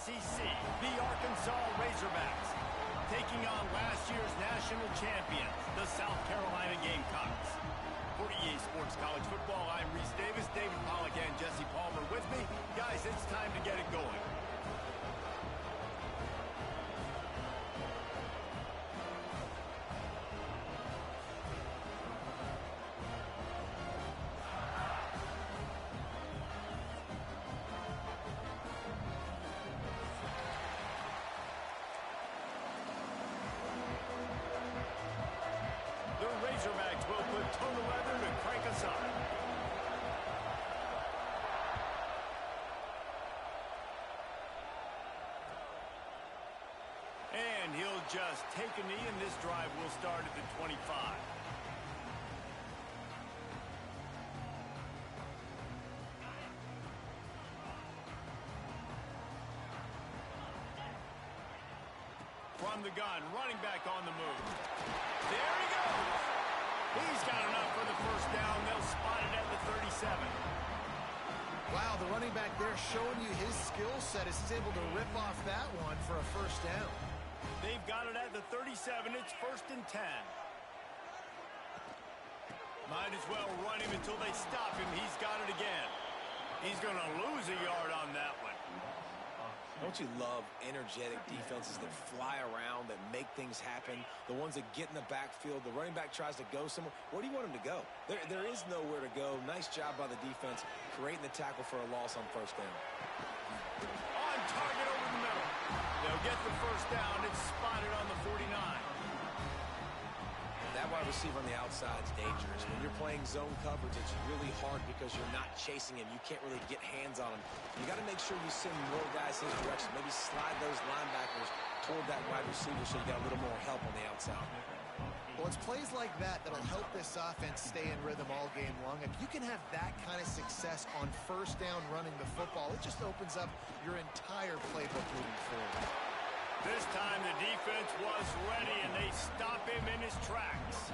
ACC, the Arkansas Razorbacks, taking on last year's national champions, the South Carolina Gamecocks. For EA Sports College Football, I'm Reese Davis, David Pollack, and Jesse Palmer with me. Guys, it's time to get it going. Razorbacks will put toe to leather to crank us up. And he'll just take a knee, and this drive will start at the 25. From the gun, running back on the move. There he goes. He's got enough for the first down. They'll spot it at the 37. Wow, the running back there showing you his skill set as he's able to rip off that one for a first down. They've got it at the 37. It's 1st and 10. Might as well run him until they stop him. He's got it again. He's going to lose a yard on that one. Don't you love energetic defenses that fly around, that make things happen? The ones that get in the backfield, the running back tries to go somewhere. Where do you want him to go? There is nowhere to go. Nice job by the defense, creating the tackle for a loss on first down. On target over the middle. They'll get the first down. It's spotted on the 49. That wide receiver on the outside is dangerous. When you're playing zone coverage, it's really hard because you're not chasing him. You can't really get hands on him. You got to make sure you send more guys his direction. Maybe slide those linebackers toward that wide receiver so you got a little more help on the outside. Well, it's plays like that that'll help this offense stay in rhythm all game long. If you can have that kind of success on first down running the football, it just opens up your entire playbook moving forward. This time the defense was ready, and they stop him in his tracks.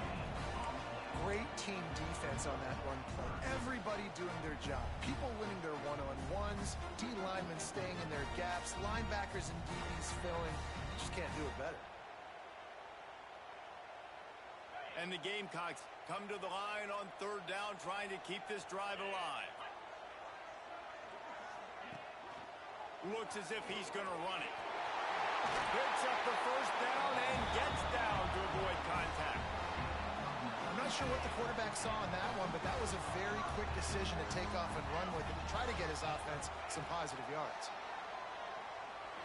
Great team defense on that run play. Everybody doing their job. People winning their one-on-ones, D linemen staying in their gaps, linebackers and DBs filling. You just can't do it better. And the Gamecocks come to the line on 3rd down, trying to keep this drive alive. Looks as if he's going to run it. Picks up the first down and gets down to avoid contact. I'm not sure what the quarterback saw on that one, but that was a very quick decision to take off and run with it to try to get his offense some positive yards.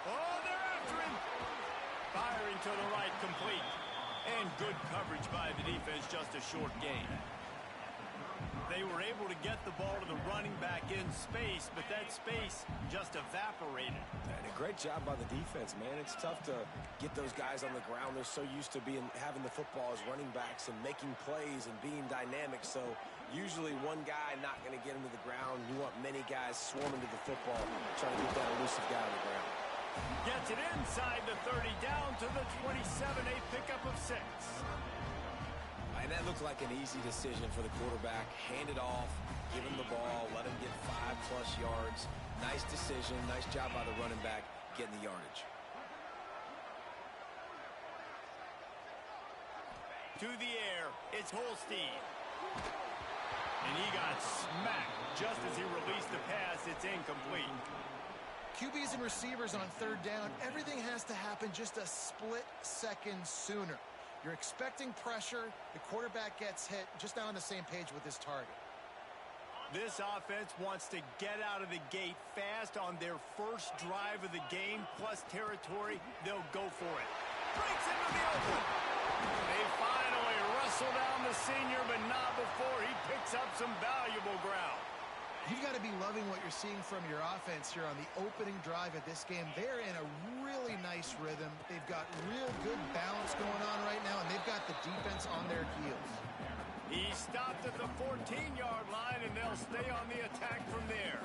Oh, they're after him. Firing to the right, complete. And good coverage by the defense, just a short gain. They were able to get the ball to the running back in space, but that space just evaporated. And a great job by the defense, man. It's tough to get those guys on the ground. They're so used to having the football as running backs and making plays and being dynamic. So usually one guy not going to get him to the ground. You want many guys swarming to the football, trying to get that elusive guy on the ground. Gets it inside the 30, down to the 27, a pickup of 6. And that looked like an easy decision for the quarterback. Hand it off, give him the ball, let him get 5+ yards. Nice decision, nice job by the running back getting the yardage. To the air, it's Holstein. And he got smacked just as he released the pass. It's incomplete. QBs and receivers on 3rd down, everything has to happen just a split second sooner. You're expecting pressure, the quarterback gets hit, just not on the same page with his target. This offense wants to get out of the gate fast on their first drive of the game, plus territory. They'll go for it. Breaks into the open. They finally wrestle down the senior, but not before he picks up some valuable ground. You've got to be loving what you're seeing from your offense here on the opening drive of this game. They're in a really nice rhythm. They've got real good balance going on right now, and they've got the defense on their heels. He stopped at the 14-yard line, and they'll stay on the attack from there.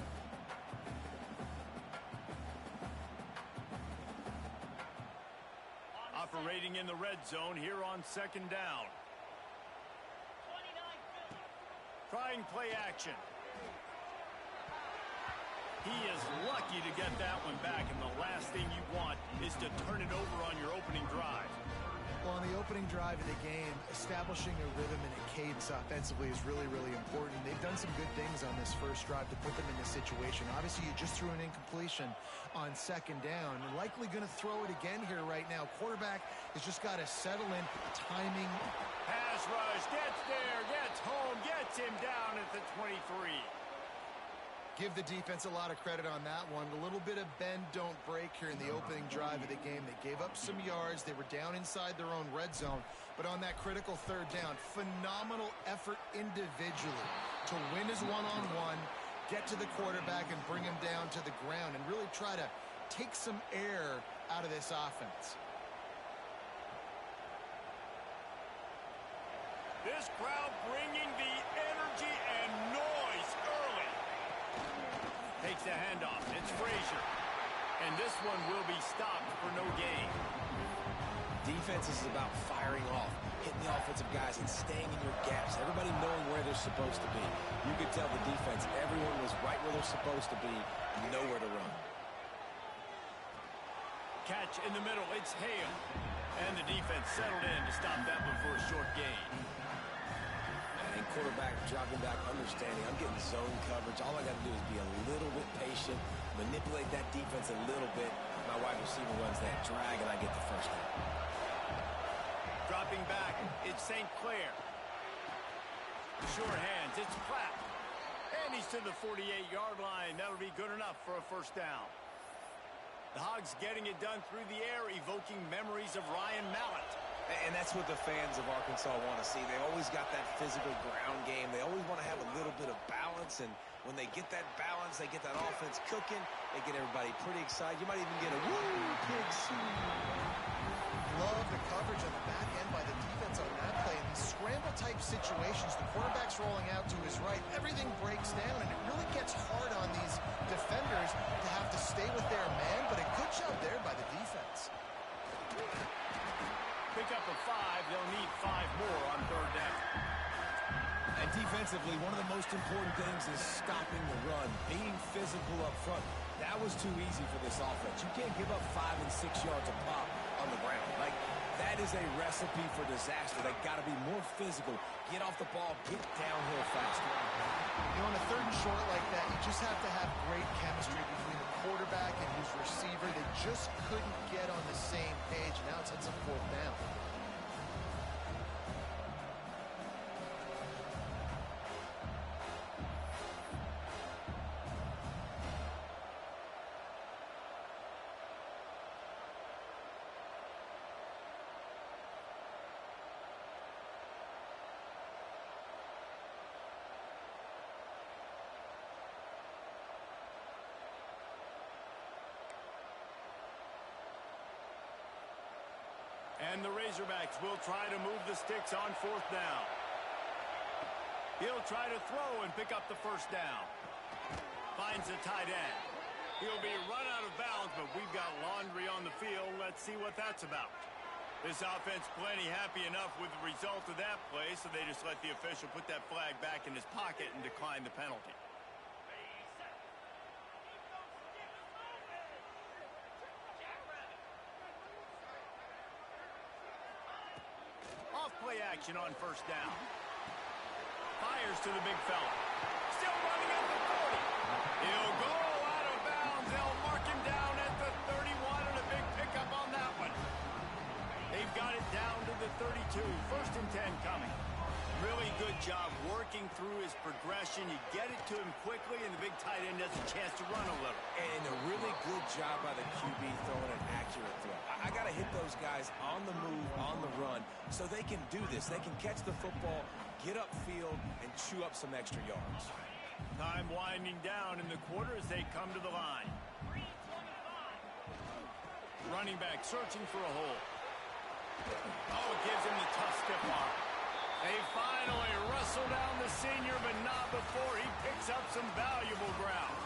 Operating in the red zone here on 2nd down. Trying play action. He is lucky to get that one back, and the last thing you want is to turn it over on your opening drive. Well, on the opening drive of the game, establishing a rhythm and a cadence offensively is really, really important. They've done some good things on this first drive to put them in this situation. Obviously, you just threw an incompletion on second down, and likely going to throw it again here right now. Quarterback has just got to settle in. Timing. Pass rush, gets there, gets home, gets him down at the 23. Give the defense a lot of credit on that one. A little bit of bend, don't break here in the opening drive of the game. They gave up some yards. They were down inside their own red zone. But on that critical third down, phenomenal effort individually to win his one-on-one, get to the quarterback and bring him down to the ground and really try to take some air out of this offense. This crowd bringing the energy and noise early. Takes the handoff. It's Frazier. And this one will be stopped for no gain. Defense is about firing off, hitting the offensive guys, and staying in your gaps. Everybody knowing where they're supposed to be. You could tell the defense, everyone was right where they're supposed to be, nowhere to run. Catch in the middle. It's Hale. And the defense settled in to stop that one for a short gain. And quarterback dropping back, understanding I'm getting zone coverage. All I got to do is be a little bit patient, manipulate that defense a little bit. My wide receiver runs that drag, and I get the first down. Dropping back, it's St. Clair. Sure hands, it's Platt. And he's to the 48-yard line. That'll be good enough for a first down. The Hogs getting it done through the air, evoking memories of Ryan Mallett. And that's what the fans of Arkansas want to see. They always got that physical ground game. They always want to have a little bit of balance. And when they get that balance, they get that offense cooking, they get everybody pretty excited. You might even get a woo, pig soup. Love the coverage on the back end by the defense on that play. In these scramble-type situations, the quarterback's rolling out to his right. Everything breaks down, and it really gets hard on these defenders to have to stay with their man, but a good job there by the defense. Pick up a 5. They'll need 5 more on third down. And defensively, one of the most important things is stopping the run, being physical up front. That was too easy for this offense. You can't give up 5 and 6 yards a pop on the ground. Like, that is a recipe for disaster. They got to be more physical. Get off the ball, get downhill faster. You know, on a third and short like that, you just have to have great chemistry between the quarterback and his receiver. They just couldn't get on the same page. Now it's on fourth down. And the Razorbacks will try to move the sticks on fourth down. He'll try to throw and pick up the first down. Finds the tight end. He'll be run out of bounds, but we've got laundry on the field. Let's see what that's about. This offense plenty happy enough with the result of that play, so they just let the official put that flag back in his pocket and decline the penalty. Play action on first down. Fires to the big fella. Still running at the 40. He'll go out of bounds. They'll mark him down at the 31 and a big pickup on that one. They've got it down to the 32. First and 10 coming. Really good job working through his progression. You get it to him quickly, and the big tight end has a chance to run a little. And a really good job by the QB throwing an accurate throw. I got to hit those guys on the move, on the run, so they can do this. They can catch the football, get upfield, and chew up some extra yards. Time winding down in the quarter as they come to the line. Running back searching for a hole. Oh, it gives him the tough stiff arm. They finally wrestle down the senior, but not before he picks up some valuable ground.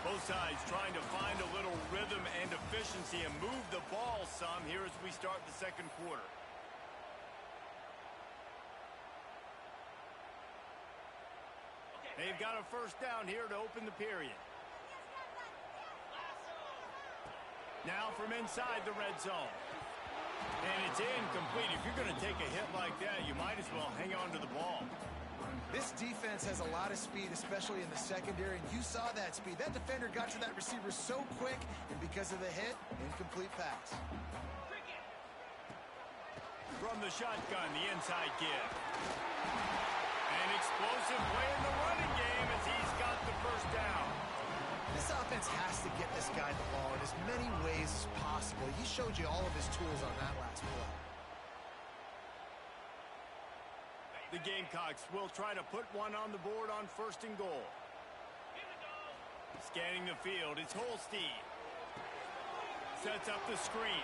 Both sides trying to find a little rhythm and efficiency and move the ball some here as we start the second quarter. They've got a first down here to open the period. Now from inside the red zone. And it's incomplete. If you're going to take a hit like that, you might as well hang on to the ball. This defense has a lot of speed, especially in the secondary, and you saw that speed. That defender got to that receiver so quick, and because of the hit, incomplete pass. From the shotgun, the inside give. An explosive play in the running game as he's got the first down. This offense has to get this guy the ball in as many ways as possible. He showed you all of his tools on that last play. The Gamecocks will try to put one on the board on 1st and goal. Scanning the field, it's Holstein. Sets up the screen.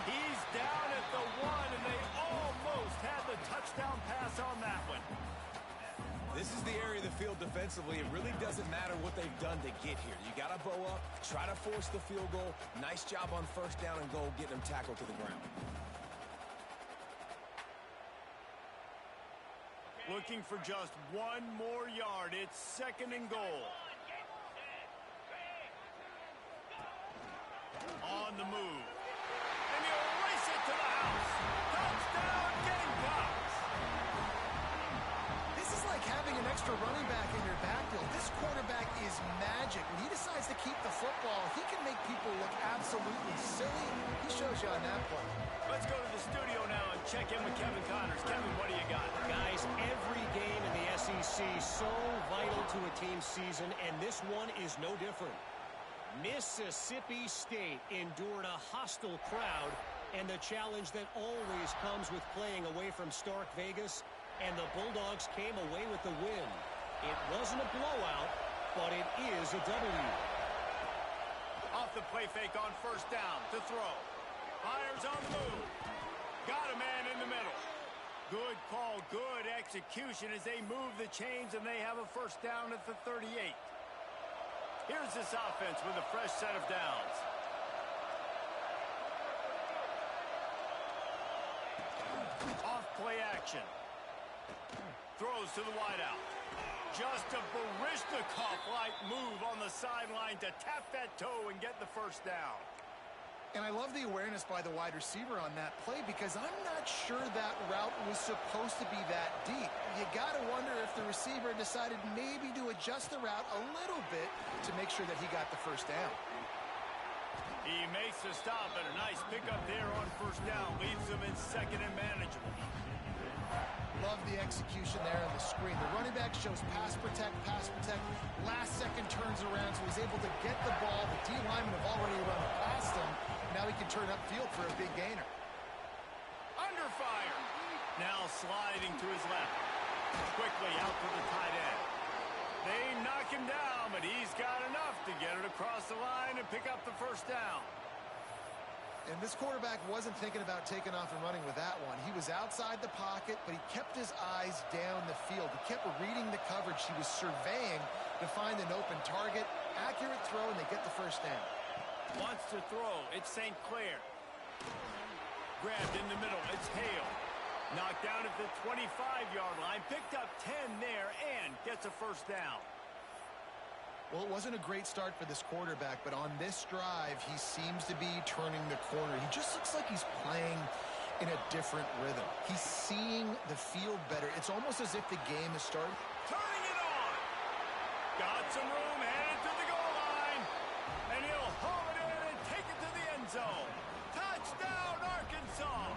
He's down at the 1, and they almost had the touchdown pass on that one. This is the area of the field defensively. It really doesn't matter what they've done to get here. You got to bow up, try to force the field goal. Nice job on 1st down and goal, getting them tackled to the ground. Looking for just one more yard. It's 2nd and goal. On the move. And he'll race it to the house. Touchdown, Gamecocks! This is like having an extra running back in your backfield. This quarterback is magic. When he decides to keep the football, he can make people look absolutely silly. He shows you on that play. Let's go to the studio now and check in with Kevin Connors. Kevin, what do you got? Guys, every game in the SEC so vital to a team's season, and this one is no different. Mississippi State endured a hostile crowd and the challenge that always comes with playing away from Stark Vegas, and the Bulldogs came away with the win. It wasn't a blowout, but it is a W. Off the play fake on 1st down to throw. Fires on the move. Got a man in the middle. Good call, good execution as they move the chains, and they have a 1st down at the 38. Here's this offense with a fresh set of downs. Off play action. Throws to the wideout. Just a Baryshnikov-like move on the sideline to tap that toe and get the 1st down. And I love the awareness by the wide receiver on that play because I'm not sure that route was supposed to be that deep. You got to wonder if the receiver decided maybe to adjust the route a little bit to make sure that he got the 1st down. He makes the stop, and a nice pickup there on 1st down. Leaves him in 2nd and manageable. Love the execution there on the screen. The running back shows pass protect. Last second turns around, so he's able to get the ball. The D linemen have already run past him. Now he can turn upfield for a big gainer. Under fire. Now sliding to his left. Quickly out to the tight end. They knock him down, but he's got enough to get it across the line and pick up the 1st down. And this quarterback wasn't thinking about taking off and running with that one. He was outside the pocket, but he kept his eyes down the field. He kept reading the coverage. He was surveying to find an open target. Accurate throw, and they get the 1st down. Wants to throw. It's St. Clair. Grabbed in the middle. It's Hale. Knocked down at the 25-yard line. Picked up 10 there and gets a 1st down. Well, it wasn't a great start for this quarterback, but on this drive, he seems to be turning the corner. He just looks like he's playing in a different rhythm. He's seeing the field better. It's almost as if the game has started. Turning it on. Got some room, headed to the goal line. And he'll haul it in and take it to the end zone. Touchdown, Arkansas.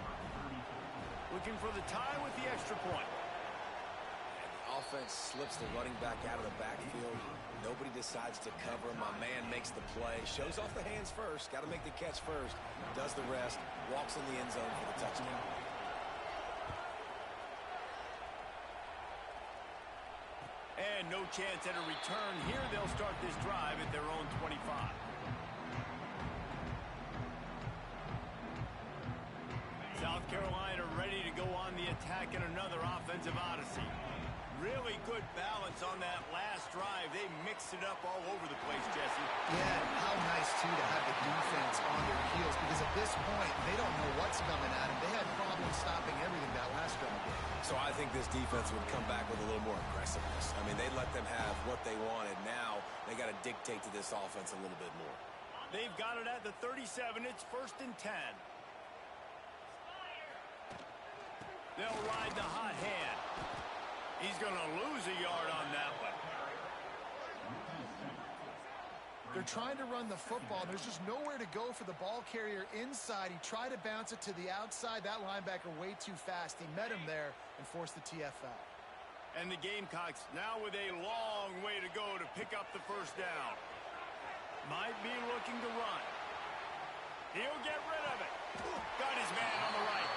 Looking for the tie with the extra point. Offense slips the running back out of the backfield. Nobody decides to cover him. My man makes the play. Shows off the hands first. Got to make the catch first. Does the rest. Walks in the end zone for the touchdown. And no chance at a return here. They'll start this drive at their own 25. South Carolina ready to go on the attack in another offensive odyssey. Really good balance on that last drive. They mixed it up all over the place, Jesse. Yeah, how nice, too, to have the defense on their heels because at this point, they don't know what's coming at them. They had problems stopping everything that last drive did. So I think this defense would come back with a little more aggressiveness. I mean, they let them have what they wanted. Now they got to dictate to this offense a little bit more. They've got it at the 37. It's 1st and 10. They'll ride the hot hand. He's going to lose a yard on that one. They're trying to run the football. There's just nowhere to go for the ball carrier inside. He tried to bounce it to the outside. That linebacker way too fast. He met him there and forced the TFL. And the Gamecocks now with a long way to go to pick up the 1st down. Might be looking to run. He'll get rid of it. Got his man on the right.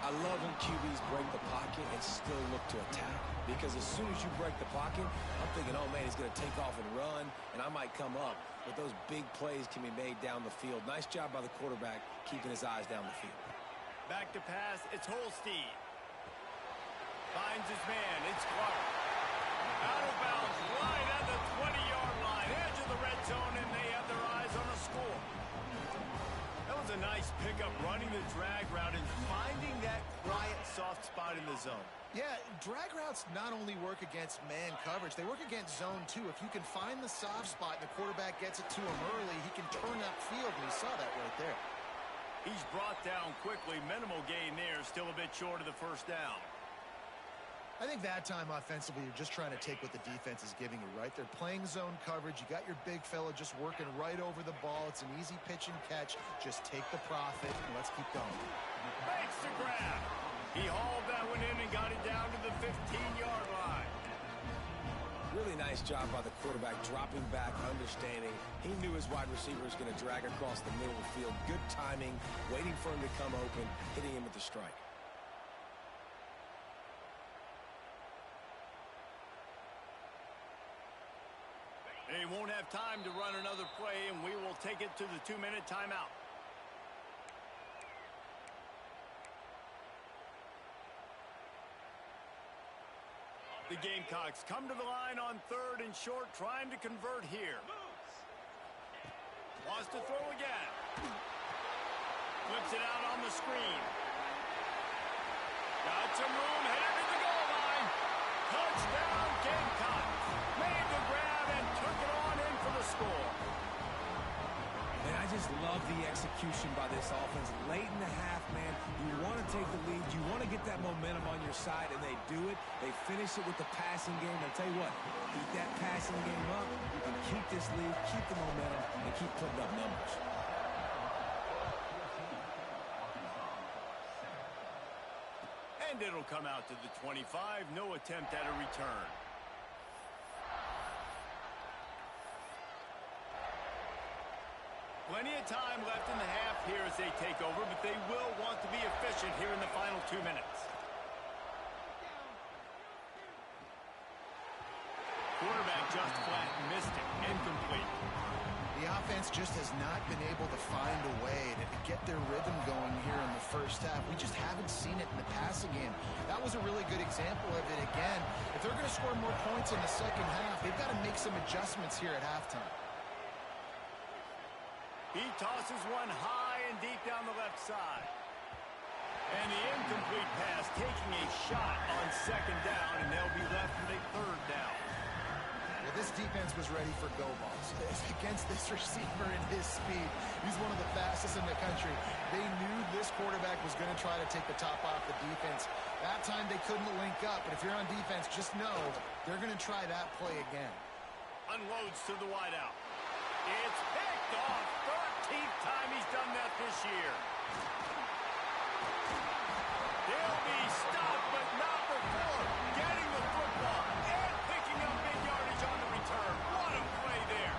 I love when QBs break the pocket and still look to attack. Because as soon as you break the pocket, I'm thinking, oh, man, he's going to take off and run, and I might come up. But those big plays can be made down the field. Nice job by the quarterback keeping his eyes down the field. Back to pass. It's Holstein. Finds his man. It's Clark. Out of bounds. Right at the 20-yard line. Edge of the red zone, and they have their eyes on a score. That was a nice pickup, running the drag route and finding that quiet, soft spot in the zone. Yeah, drag routes not only work against man coverage, they work against zone too. If you can find the soft spot and the quarterback gets it to him early, he can turn upfield, and you saw that right there. He's brought down quickly. Minimal gain there, still a bit short of the 1st down. I think that time offensively, you're just trying to take what the defense is giving you, right? They're playing zone coverage. You got your big fella just working right over the ball. It's an easy pitch and catch. Just take the profit, and let's keep going. Makes the grab. He hauled that one in and got it down to the 15-yard line. Really nice job by the quarterback, dropping back, understanding. He knew his wide receiver was going to drag across the middle of the field. Good timing, waiting for him to come open, hitting him with the strike. They won't have time to run another play, and we will take it to the 2-minute timeout. The Gamecocks come to the line on 3rd and short, trying to convert here. Wants to throw again. Flips it out on the screen. Got some room, headed to the goal line. Touchdown, Gamecocks. Made the grab and took it on in for the score. And I just love the execution by this offense. Late in the half, man, you want to take the lead. You want to get that momentum on your side, and they do it. They finish it with the passing game. I'll tell you what, keep that passing game up. You can keep this lead, keep the momentum, and keep putting up numbers. And it'll come out to the 25. No attempt at a return. Plenty of time left in the half here as they take over, but they will want to be efficient here in the final 2 minutes. Quarterback just flat missed it. Incomplete. The offense just has not been able to find a way to get their rhythm going here in the 1st half. We just haven't seen it in the passing game. That was a really good example of it again. If they're going to score more points in the 2nd half, they've got to make some adjustments here at halftime. He tosses one high and deep down the left side. And the incomplete pass taking a shot on 2nd down, and they'll be left with a 3rd down. Well, this defense was ready for go balls. Against this receiver and his speed, he's one of the fastest in the country. They knew this quarterback was going to try to take the top off the defense. That time they couldn't link up, but if you're on defense, just know they're going to try that play again. Unloads to the wideout. It's picked off. 13th time he's done that this year. They'll be stopped, but not before getting the football and picking up big yardage on the return. What a play there.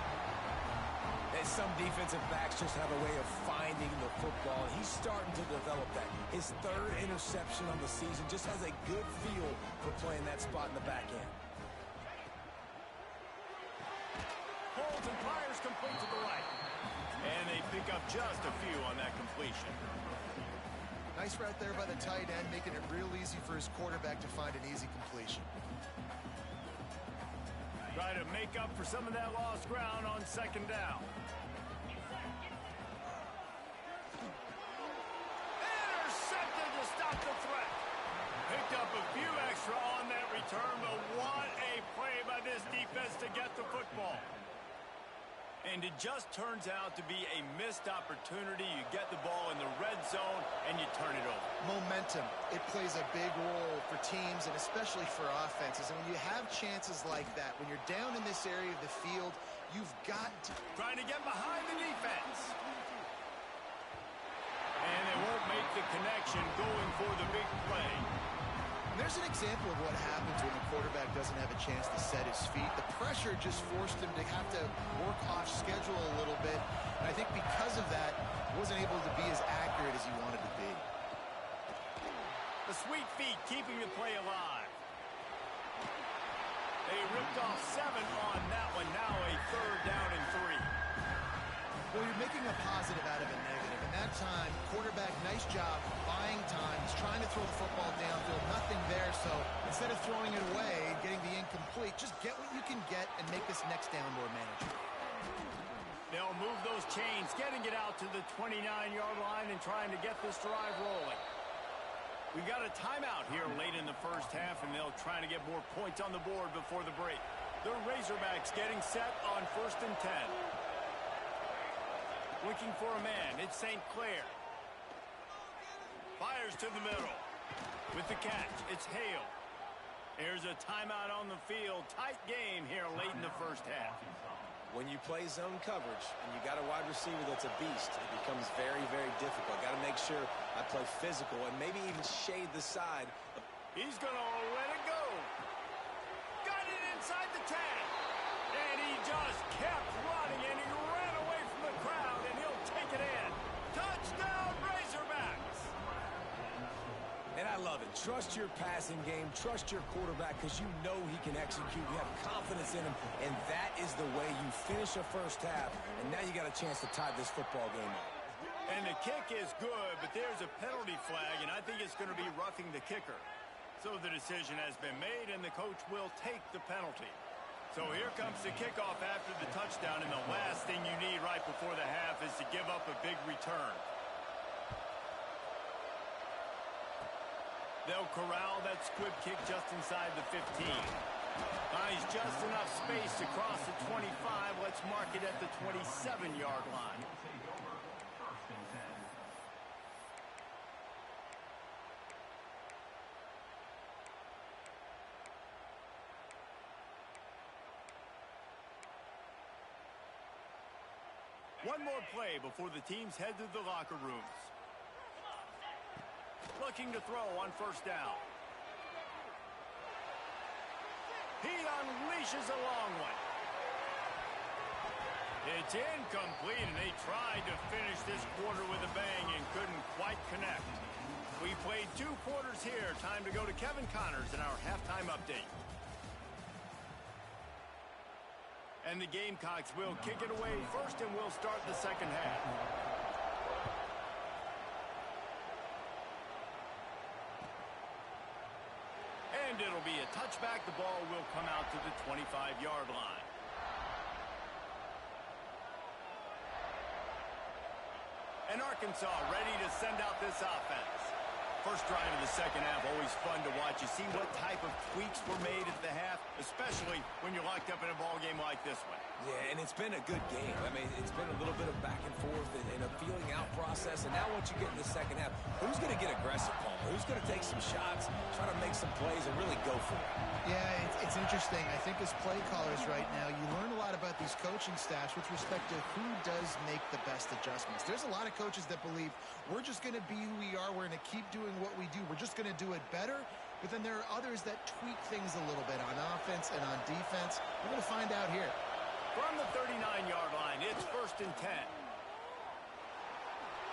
And some defensive backs just have a way of finding the football. He's starting to develop that. His 3rd interception on the season just has a good feel for playing that spot in the back end. Holds and fires complete to the right. And they pick up just a few on that completion. Nice route there by the tight end, making it real easy for his quarterback to find an easy completion. Try to make up for some of that lost ground on 2nd down. Intercepted to stop the threat. Picked up a few extra on that return, but what a play by this defense to get the football. And it just turns out to be a missed opportunity. You get the ball in the red zone, and you turn it over. Momentum. It plays a big role for teams and especially for offenses. And when you have chances like that, when you're down in this area of the field, you've got to... Trying to get behind the defense. And they won't make the connection going for the big play. There's an example of what happens when the quarterback doesn't have a chance to set his feet. The pressure just forced him to have to work off schedule a little bit. And I think because of that, he wasn't able to be as accurate as he wanted to be. The sweet feet keeping the play alive. They ripped off 7 on that one. Now a 3rd down and 3. Well, you're making a positive out of a negative. And that time, quarterback, nice job, buying time. He's trying to throw the football downfield, nothing there. So instead of throwing it away and getting the incomplete, just get what you can get and make this next down more manageable. They'll move those chains, getting it out to the 29-yard line and trying to get this drive rolling. We got a timeout here late in the first half, and they'll try to get more points on the board before the break. The Razorbacks getting set on 1st and 10. Looking for a man. It's St. Clair. Fires to the middle. With the catch, it's Hale. There's a timeout on the field. Tight game here late in the first half. When you play zone coverage and you got a wide receiver that's a beast, it becomes very, very difficult. Got to make sure I play physical and maybe even shade the side. He's going to let it go. Got it inside the 10. And he just kept running, and he ran away from the crowd, and he'll take it in. Touchdown, Razorbacks! And I love it. Trust your passing game. Trust your quarterback because you know he can execute. You have confidence in him, and that is the way you finish a first half. And now you got a chance to tie this football game up. And the kick is good, but there's a penalty flag, and I think it's going to be roughing the kicker. So the decision has been made, and the coach will take the penalty. So here comes the kickoff after the touchdown, and the last thing you need right before the half is to give up a big return. They'll corral that squib kick just inside the 15. Finds just enough space across the 25. Let's mark it at the 27-yard line. One more play before the teams head to the locker rooms. Looking to throw on 1st down. He unleashes a long one. It's incomplete, and they tried to finish this quarter with a bang and couldn't quite connect. We played 2 quarters here. Time to go to Kevin Connors in our halftime update. And the Gamecocks will kick it away first, and we'll start the second half. And it'll be a touchback. The ball will come out to the 25-yard line. And Arkansas ready to send out this offense. First drive of the second half, always fun to watch. You see what type of tweaks were made at the half, especially when you're locked up in a ball game like this one. Yeah, and it's been a good game. I mean, it's been a little bit of back and forth and a feeling out process. And now once you get in the second half, who's going to get aggressive, Palmer? Who's going to take some shots, try to make some plays, and really go for it? Yeah, it's interesting. I think as play callers right now, you learn a lot about these coaching staffs with respect to who does make the best adjustments. There's a lot of coaches that believe we're just going to be who we are. We're going to keep doing what we do. We're just going to do it better. But then there are others that tweak things a little bit on offense and on defense. We're going to find out here. From the 39-yard line, it's 1st and 10.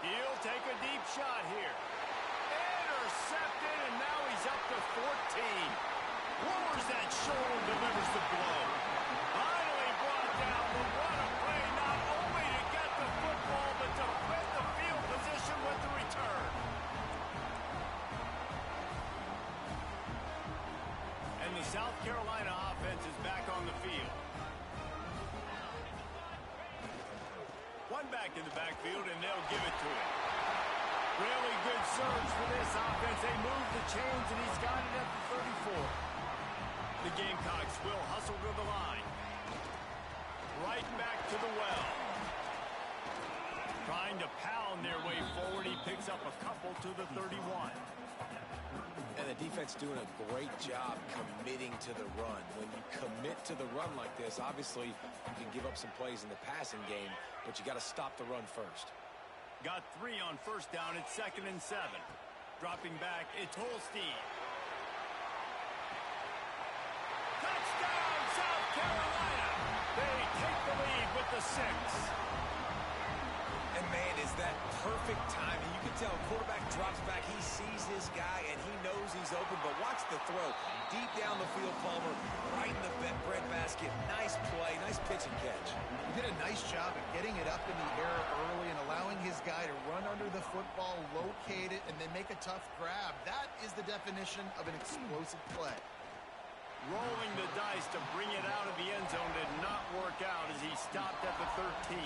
He'll take a deep shot here. Intercepted, and now he's up to 14. Lowers that shoulder, delivers the blow. Finally brought down, but what a play, not only to get the football, but to put the field position with the return. And the South Carolina offense is back on the field. One back in the backfield, and they'll give it to him. Really good surge for this offense. They move the chains, and he's got it at the 34. The Gamecocks will hustle to the line. Right back to the well. Trying to pound their way forward. He picks up a couple to the 31. And the defense doing a great job committing to the run. When you commit to the run like this, obviously you can give up some plays in the passing game, but you got to stop the run first. Got 3 on first down. It's 2nd and 7. Dropping back, it's Holstein. Touchdown, South Carolina! They take the lead with the 6. And, man, is that perfect timing. You can tell quarterback drops back. He sees his guy, and he knows he's open. But watch the throw. Deep down the field, Palmer, right in the breadbasket. Nice play, nice pitch and catch. He did a nice job of getting it up in the air early and allowing his guy to run under the football, locate it, and then make a tough grab. That is the definition of an explosive play. Rolling the dice to bring it out of the end zone did not work out as he stopped at the 13.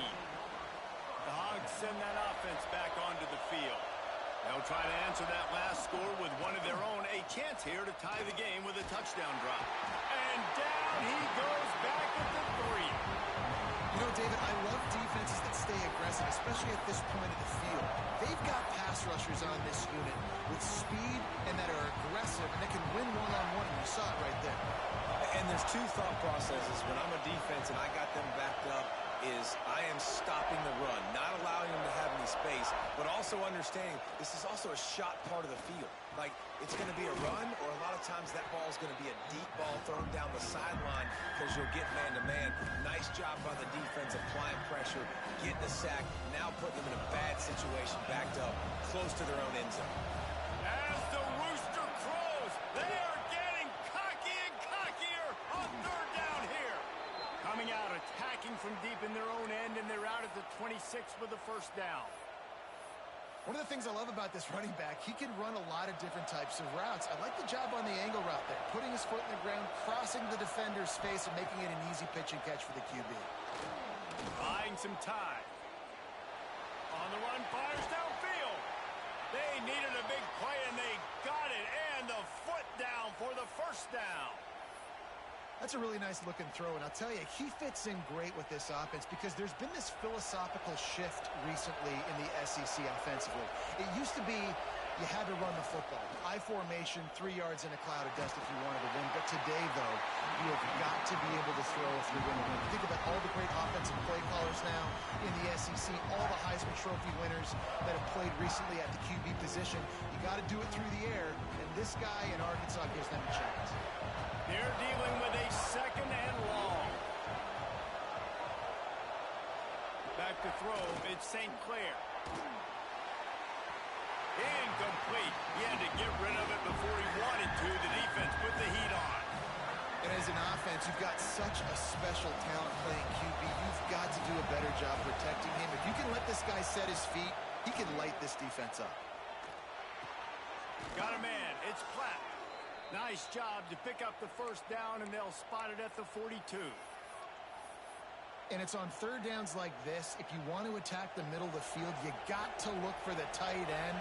The Hogs send that offense back onto the field. They'll try to answer that last score with one of their own. A chance here to tie the game with a touchdown drop. And down he goes back at the 3. You know, David, I love defenses that stay aggressive, especially at this point of the field. They've got pass rushers on this unit with speed and that are aggressive and that can win one-on-one, and you saw it right there. And there's 2 thought processes when I'm a defense and I got them backed up is I am stopping the run, not allowing them to have any space, but also understanding this is also a shot part of the field. Like, it's going to be a run, or a lot of times that ball is going to be a deep ball thrown down the sideline because you'll get man-to-man. Nice job by the defense applying pressure, getting the sack, now putting them in a bad situation, backed up, close to their own end zone. As the rooster crows, they are getting cocky and cockier on 3rd down here. Coming out, attacking from deep in their own end, and they're out at the 26 with the 1st down. One of the things I love about this running back, he can run a lot of different types of routes. I like the job on the angle route there, putting his foot in the ground, crossing the defender's face, and making it an easy pitch and catch for the QB. Buying some time. On the run, fires downfield. They needed a big play, and they got it. And the foot down for the 1st down. That's a really nice looking throw, and I'll tell you, he fits in great with this offense because there's been this philosophical shift recently in the SEC offensively. It used to be you had to run the football. I formation, 3 yards in a cloud of dust if you wanted to win. But today, though, you have got to be able to throw if you're going to win. Think about all the great offensive play callers now in the SEC, all the Heisman Trophy winners that have played recently at the QB position. You got to do it through the air, and this guy in Arkansas gives them a chance. They're dealing with a 2nd and long. Back to throw, it's St. Clair. Incomplete. He had to get rid of it before he wanted to. The defense put the heat on. And as an offense, you've got such a special talent playing QB. You've got to do a better job protecting him. If you can let this guy set his feet, he can light this defense up. Got a man. It's Platt. Nice job to pick up the 1st down, and they'll spot it at the 42. And it's on 3rd downs like this. If you want to attack the middle of the field, you got to look for the tight end.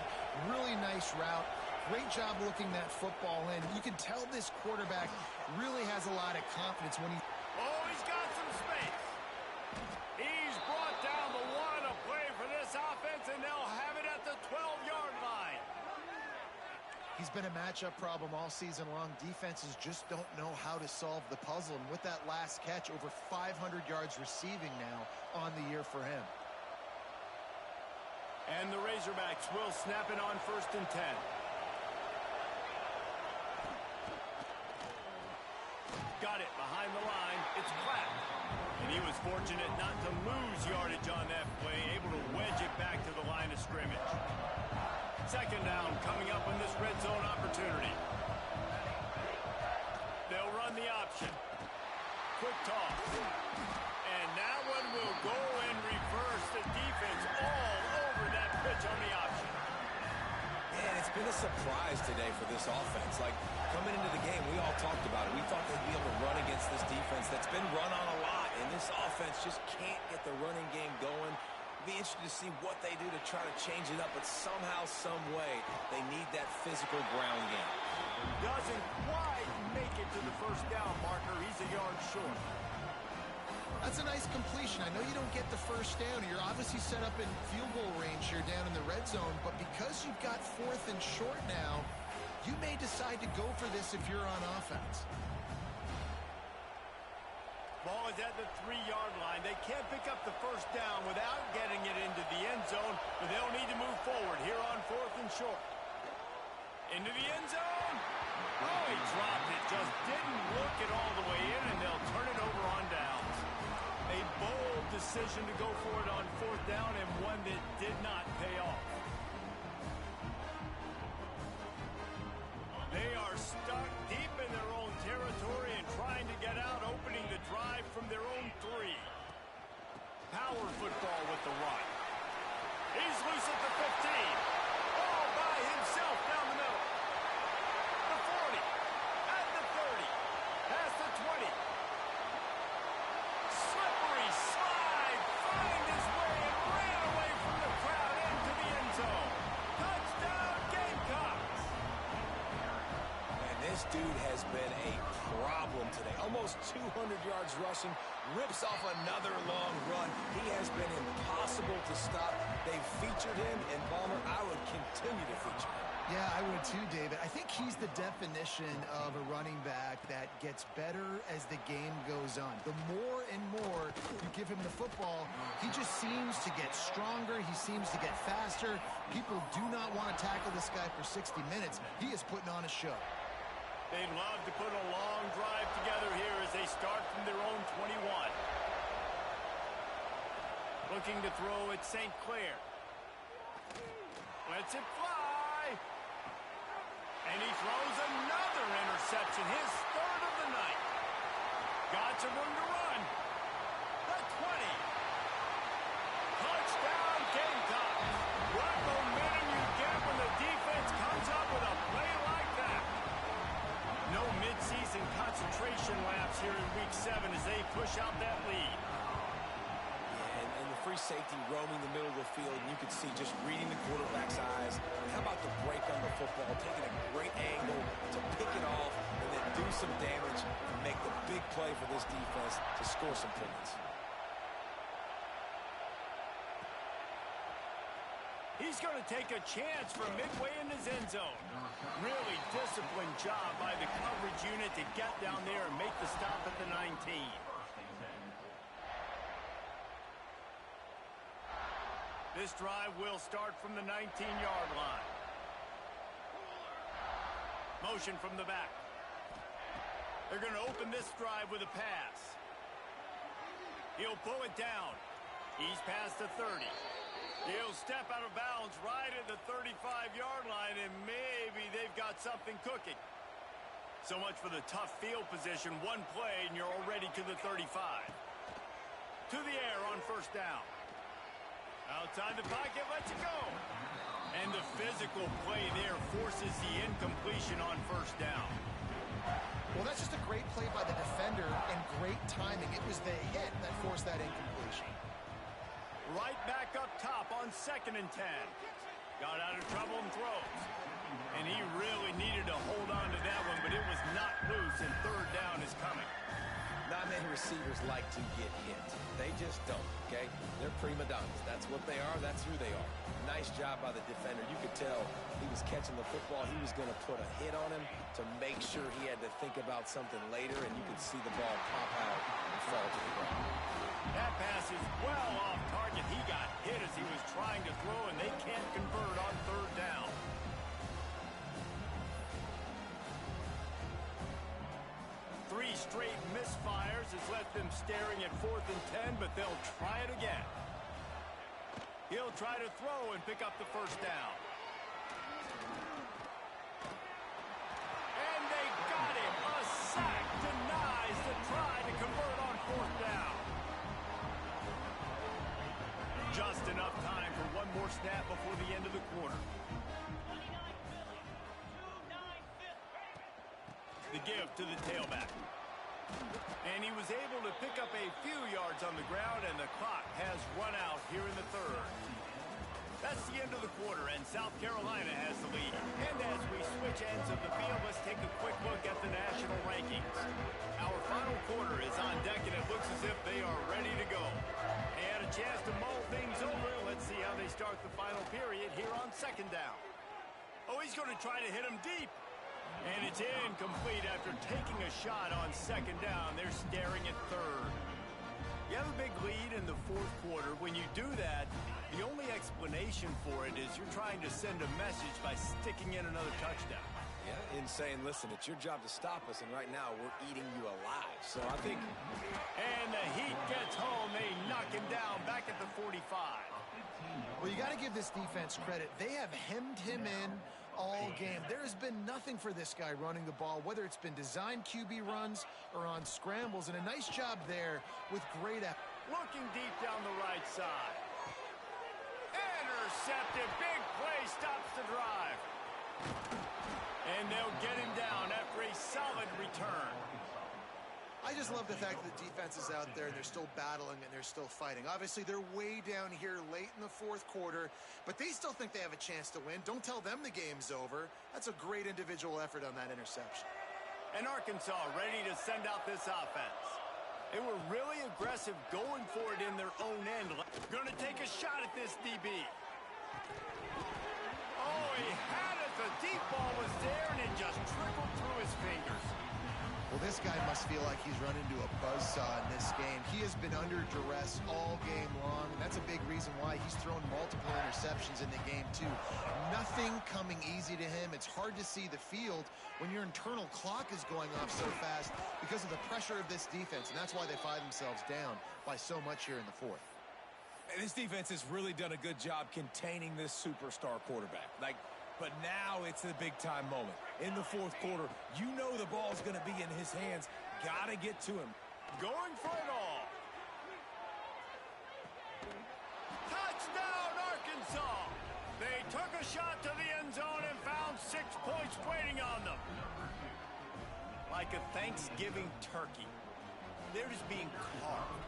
Really nice route. Great job looking that football in. You can tell this quarterback really has a lot of confidence when he... Oh, he's got some space. He's brought down the one to play for this offense, and they'll have it at the 12-yard line. He's been a matchup problem all season long. Defenses just don't know how to solve the puzzle. And with that last catch, over 500 yards receiving now on the year for him. And the Razorbacks will snap it on 1st and 10. Got it behind the line. It's Platt. And he was fortunate not to lose yardage on that play, able to wedge it back to the line of scrimmage. 2nd down coming up in this red zone opportunity. They'll run the option. Quick toss. And that one will go and reverse the defense all over that pitch on the option. Man, it's been a surprise today for this offense. Like, coming into the game, we all talked about it. We thought they'd be able to run against this defense that's been run on a lot, and this offense just can't get the running game going. Be interested to see what they do to try to change it up, but somehow, some way, they need that physical ground game. Doesn't quite make it to the 1st down marker. He's a yard short. That's a nice completion. I know you don't get the first down. You're obviously set up in field goal range here down in the red zone, but because you've got 4th and short now, you may decide to go for this if you're on offense. Ball is at the 3-yard line. They can't pick up the first down without getting it into the end zone, but they'll need to move forward here on 4th and short. Into the end zone. Oh, he dropped it. Just didn't look it all the way in, and they'll turn it over on downs. A bold decision to go for it on 4th down, and one that did not pay off. They are stuck deep in their own territory and trying to get out, opening the drive from their own 3. Power football with the run. He's loose at the 15. All by himself down the middle. The 40. At the 30. Past the 20. Slippery slide. Find his way and ran away from the crowd into the end zone. Touchdown Gamecocks. And this dude has been a problem today. Almost 200 yards rushing. Rips off another long run. He has been impossible to stop. They've featured him, and Balmer, I would continue to feature him. Yeah, I would too, David. I think he's the definition of a running back that gets better as the game goes on. The more and more you give him the football, he just seems to get stronger. He seems to get faster. People do not want to tackle this guy for 60 minutes. He is putting on a show. They'd love to put a long drive together here as they start from their own 21. Looking to throw at St. Clair. Lets it fly. And he throws another interception, his 3rd of the night. Got some room to run. The 20. Touchdown Gamecocks. What momentum you get when the defense comes up with a play like that. No midseason concentration laps here in Week 7 as they push out that lead. And the free safety roaming the middle of the field, and you could see just reading the quarterback's eyes. And how about the break on the football, taking a great angle to pick it off and then do some damage and make the big play for this defense to score some points. He's going to take a chance from midway in his end zone. Really disciplined job by the coverage unit to get down there and make the stop at the 19. This drive will start from the 19-yard line. Motion from the back. They're going to open this drive with a pass. He'll pull it down. He's past the 30. He'll step out of bounds right at the 35-yard line, and maybe they've got something cooking. So much for the tough field position. One play, and you're already to the 35. To the air on 1st down. Outside the pocket, lets it go. And the physical play there forces the incompletion on 1st down. Well, that's just a great play by the defender and great timing. It was the hit that forced that incompletion. Right back up top on 2nd and 10. Got out of trouble and throws. And he really needed to hold on to that one, but it was not loose, and 3rd down is coming. Not many receivers like to get hit. They just don't, okay? They're prima donnas. That's what they are. That's who they are. Nice job by the defender. You could tell he was catching the football. He was going to put a hit on him to make sure he had to think about something later, and you could see the ball pop out and fall to the ground. That pass is well off target. He got hit as he was trying to throw, and they can't convert on 3rd down. Three straight misfires has left them staring at 4th and 10, but they'll try it again. He'll try to throw and pick up the 1st down. And they got him. A sack denies the try to convert on 4th down. Just enough time for one more snap before the end of the quarter. The give to the tailback. And he was able to pick up a few yards on the ground, and the clock has run out here in the 3rd. That's the end of the quarter, and South Carolina has the lead. And as we switch ends of the field, let's take a quick look at the national rankings. Our final quarter is on deck, and it looks as as if they are ready to go. And a chance to mull things over. Let's see how they start the final period here on second down. Oh, he's going to try to hit him deep. And it's incomplete after taking a shot on second down. They're staring at third. You have a big lead in the fourth quarter. When you do that, the only explanation for it is you're trying to send a message by sticking in another touchdown. Yeah, in saying, listen, it's your job to stop us, and right now we're eating you alive. So I think... And the Heat gets home. They knock him down back at the 45. Well, you got to give this defense credit. They have hemmed him in all game. There has been nothing for this guy running the ball, whether it's been designed QB runs or on scrambles, and a nice job there with great effort. Looking deep down the right side. Intercepted. Big play stops the drive. And they'll get him down after a solid return. I just love the fact that the defense is out there and they're still battling and they're still fighting. Obviously, they're way down here late in the fourth quarter, but they still think they have a chance to win. Don't tell them the game's over. That's a great individual effort on that interception. And Arkansas ready to send out this offense. They were really aggressive going for it in their own end. Going to take a shot at this DB. Oh, he had it. The deep ball was there, and it just trickled through his fingers. Well, this guy must feel like he's run into a buzzsaw in this game. He has been under duress all game long, and that's a big reason why he's thrown multiple interceptions in the game, too. Nothing coming easy to him. It's hard to see the field when your internal clock is going off so fast because of the pressure of this defense, and that's why they find themselves down by so much here in the fourth. This defense has really done a good job containing this superstar quarterback. But now it's the big-time moment. In the fourth quarter, you know the ball's going to be in his hands. Got to get to him. Going for it all. Touchdown, Arkansas. They took a shot to the end zone and found 6 points waiting on them. Like a Thanksgiving turkey. They're just being carved.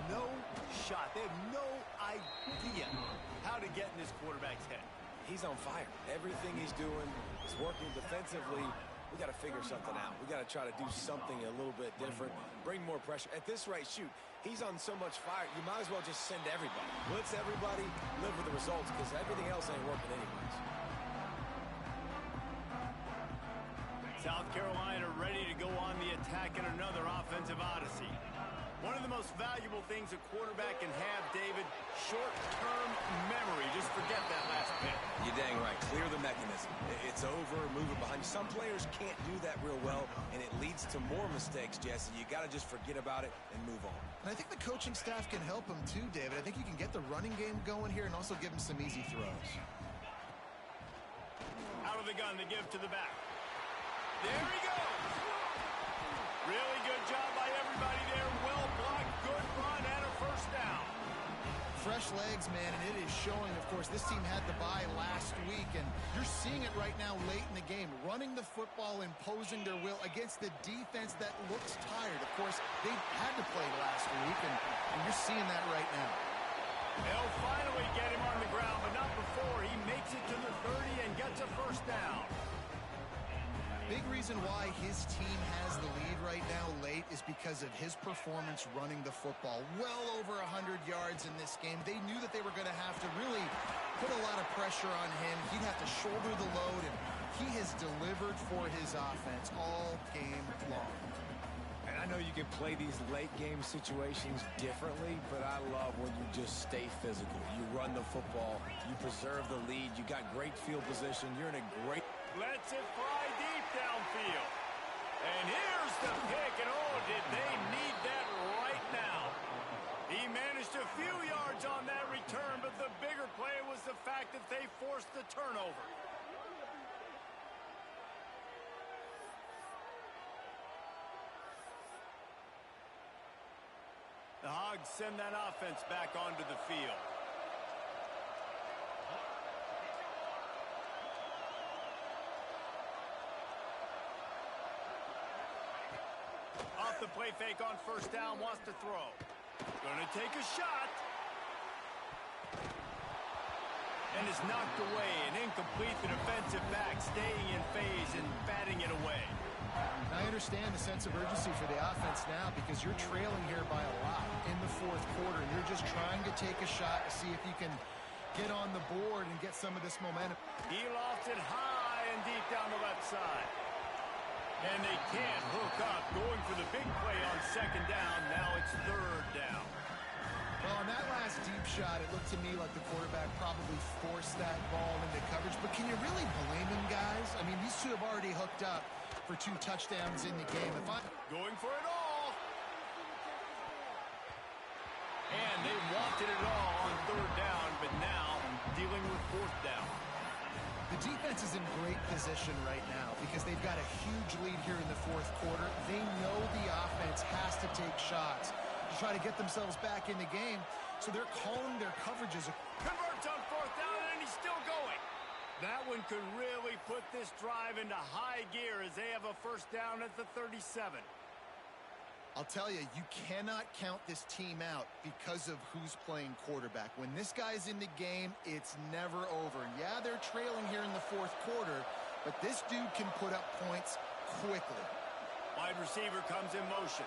No shot. They have no idea how to get in this quarterback's head. He's on fire. Everything he's doing is working defensively. We got to figure something out. We got to try to do something a little bit different, bring more pressure. At this rate, shoot, he's on so much fire, you might as well just send everybody. Blitz everybody, live with the results, because everything else ain't working anyways. South Carolina ready to go on the attack in another offensive odyssey. One of the most valuable things a quarterback can have, David, short-term memory. Just forget that last pick. You're dang right. Clear the mechanism. It's over, move it behind you. Some players can't do that real well, and it leads to more mistakes, Jesse. You got to just forget about it and move on. And I think the coaching staff can help him too, David. I think you can get the running game going here and also give him some easy throws. Out of the gun to give to the back. There he goes. Really good job by everybody there. Well blocked, good run, and a first down. Fresh legs, man, and it is showing. Of course, this team had the bye last week, and you're seeing it right now late in the game. Running the football, imposing their will against the defense that looks tired. Of course, they had to play last week, and you're seeing that right now. They'll finally get him on the ground, but not before he makes it to the 30 and gets a first down. Big reason why his team has the lead right now late is because of his performance running the football. Well over 100 yards in this game. They knew that they were going to have to really put a lot of pressure on him. He'd have to shoulder the load, and he has delivered for his offense all game long. And I know you can play these late-game situations differently, but I love when you just stay physical. You run the football. You preserve the lead. You got great field position. You're in a great... Lets it fly deep downfield. And here's the pick, and oh, did they need that right now. He managed a few yards on that return, but the bigger play was the fact that they forced the turnover. The Hogs send that offense back onto the field. Off the play fake on first down, wants to throw. Gonna take a shot. And is knocked away and incomplete. The defensive back staying in phase and batting it away. I understand the sense of urgency for the offense now because you're trailing here by a lot in the fourth quarter. And you're just trying to take a shot to see if you can get on the board and get some of this momentum. He lofts it high and deep down the left side. And they can't hook up. Going for the big play on second down. Now it's third down. Well, on that last deep shot, it looked to me like the quarterback probably forced that ball into coverage. But can you really blame him, guys? I mean, these two have already hooked up for 2 touchdowns in the game. Going for it all. And they wanted it all on third down, but now dealing with fourth down. The defense is in great position right now because they've got a huge lead here in the fourth quarter. They know the offense has to take shots to try to get themselves back in the game, so they're calling their coverages. Converts on fourth down, and he's still going. That one could really put this drive into high gear as they have a first down at the 37. I'll tell you, you cannot count this team out because of who's playing quarterback. When this guy's in the game, it's never over. Yeah, they're trailing here in the fourth quarter, but this dude can put up points quickly. Wide receiver comes in motion.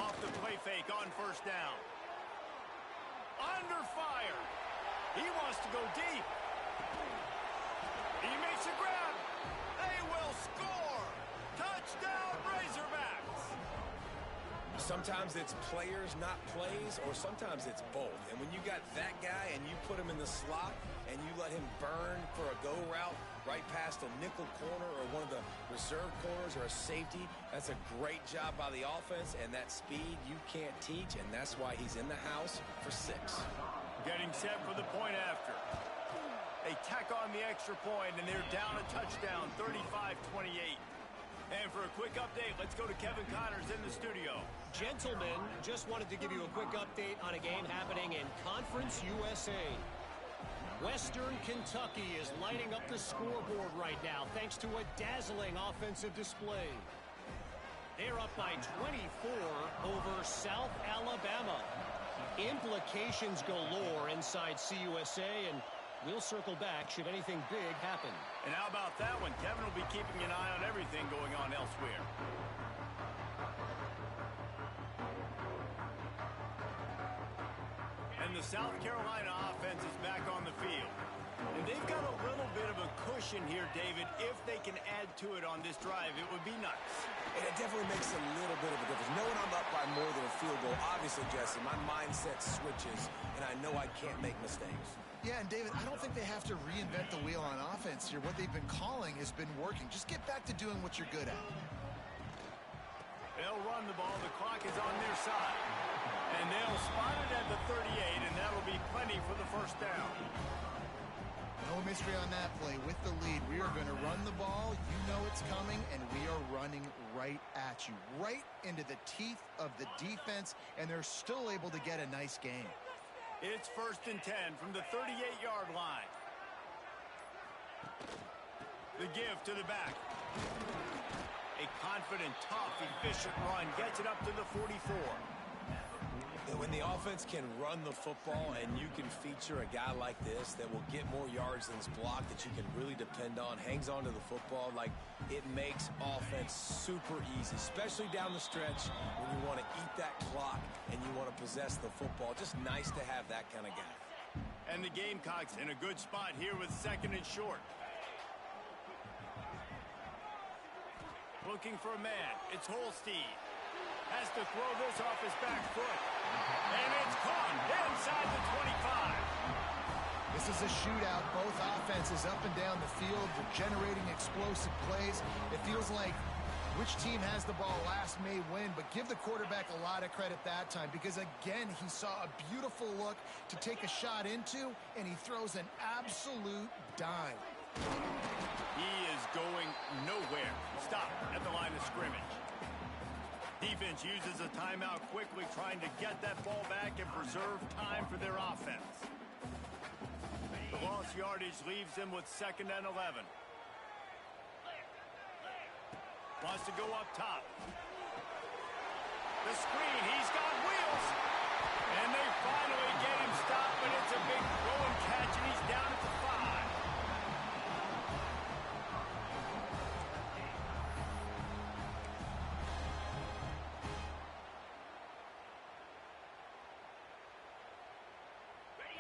Off the play fake on first down. Under fire. He wants to go deep. He makes a grab. They will score. Touchdown, Razorbacks. Sometimes it's players, not plays, or sometimes it's both. And when you got that guy and you put him in the slot and you let him burn for a go route right past a nickel corner or one of the reserve corners or a safety, that's a great job by the offense, and that speed you can't teach, and that's why he's in the house for 6. Getting set for the point after. They tack on the extra point, and they're down a touchdown, 35-28. And for a quick update, let's go to Kevin Connors in the studio. Gentlemen, just wanted to give you a quick update on a game happening in Conference USA. Western Kentucky is lighting up the scoreboard right now thanks to a dazzling offensive display. They're up by 24 over South Alabama. Implications galore inside CUSA, and we'll circle back should anything big happen. And how about that one? Kevin will be keeping an eye on everything going on elsewhere. And the South Carolina offense is back on the field. And they've got a little bit of a cushion here, David. If they can add to it on this drive, it would be nice. And it definitely makes a little bit of a difference. Knowing I'm up by more than a field goal, obviously, Jesse, my mindset switches, and I know I can't make mistakes. Yeah, and David, I don't think they have to reinvent the wheel on offense here. What they've been calling has been working. Just get back to doing what you're good at. They'll run the ball. The clock is on their side. And they'll spot it at the 38, and that'll be plenty for the first down. No mystery on that play. With the lead, we are going to run the ball. You know it's coming, and we are running right at you, right into the teeth of the defense, and they're still able to get a nice gain. It's 1st and 10 from the 38-yard line. The give to the back. A confident, tough, efficient run gets it up to the 44. When the offense can run the football and you can feature a guy like this that will get more yards than his block that you can really depend on, hangs on to the football, like it makes offense super easy, especially down the stretch when you want to eat that clock and you want to possess the football. Just nice to have that kind of guy. And the Gamecocks in a good spot here with 2nd and short. Looking for a man. It's Holstein. Has to throw this off his back foot. And it's caught inside the 25. This is a shootout. Both offenses up and down the field. They're generating explosive plays. It feels like which team has the ball last may win, but give the quarterback a lot of credit that time because, again, he saw a beautiful look to take a shot into, and he throws an absolute dime. He is going nowhere. Stop at the line of scrimmage. Defense uses a timeout quickly, trying to get that ball back and preserve time for their offense. The lost yardage leaves them with 2nd and 11. Wants to go up top. The screen, he's got wheels. And they finally get him stopped, but it's a big throw and catch, and he's down at the 5.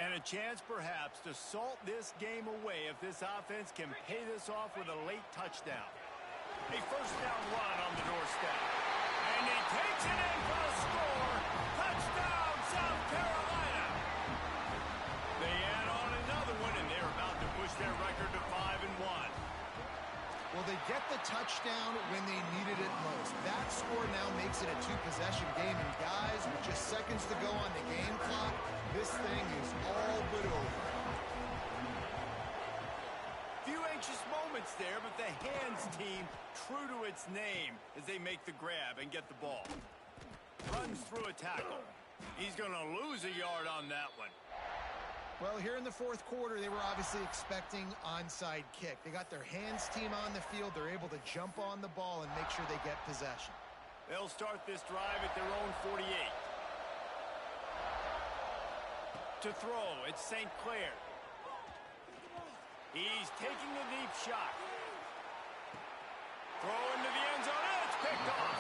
And a chance, perhaps, to salt this game away if this offense can pay this off with a late touchdown. A first down run on the doorstep. And he takes it in for the score. Touchdown, South Carolina. They add on another one, and they're about to push their record to 5-1. Well, they get the touchdown when they needed it most. That score now makes it a two-possession game. And guys, with just seconds to go on the game clock, this thing is all but over. Few anxious moments there, but the hands team true to its name as they make the grab and get the ball. Runs through a tackle. He's going to lose a yard on that one. Well, here in the fourth quarter, they were obviously expecting onside kick. They got their hands team on the field. They're able to jump on the ball and make sure they get possession. They'll start this drive at their own 48. To throw, it's St. Clair. He's taking a deep shot. Throw into the end zone. It's picked off.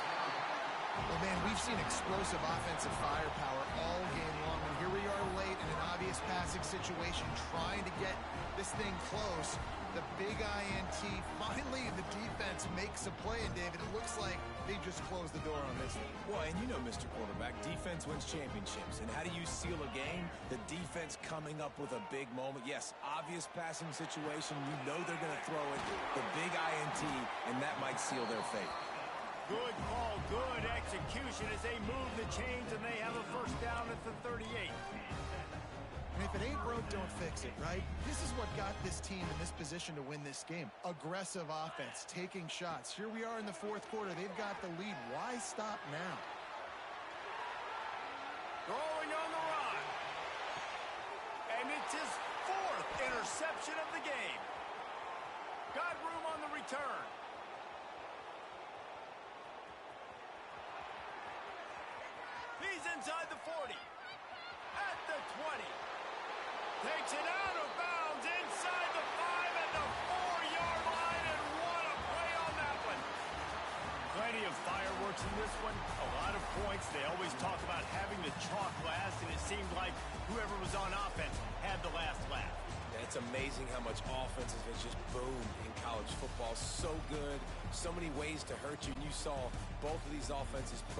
Well, man, we've seen explosive offensive firepower all game long. And here we are late in an obvious passing situation trying to get this thing close. The big INT. Finally, the defense makes a play. And, David, it looks like they just closed the door on this one. Well, and you know, Mr. Quarterback, defense wins championships. And how do you seal a game? The defense coming up with a big moment. Yes, obvious passing situation. You know they're going to throw it. The big INT, and that might seal their fate. Good call, good execution as they move the chains, and they have a first down at the 38. And if it ain't broke, don't fix it, right? This is what got this team in this position to win this game. Aggressive offense, taking shots. Here we are in the fourth quarter. They've got the lead. Why stop now? Throwing on the run. And it's his fourth interception of the game. Got room on the return. He's inside the 40. At the 20. Takes it out of bounds inside the 5 at the 4-yard line, and what a play on that one. Plenty of fireworks in this one. A lot of points. They always talk about having the chalk last, and it seemed like whoever was on offense had the last laugh. Yeah, it's amazing how much offense has just boomed in college football. So good. So many ways to hurt you. And you saw both of these offenses put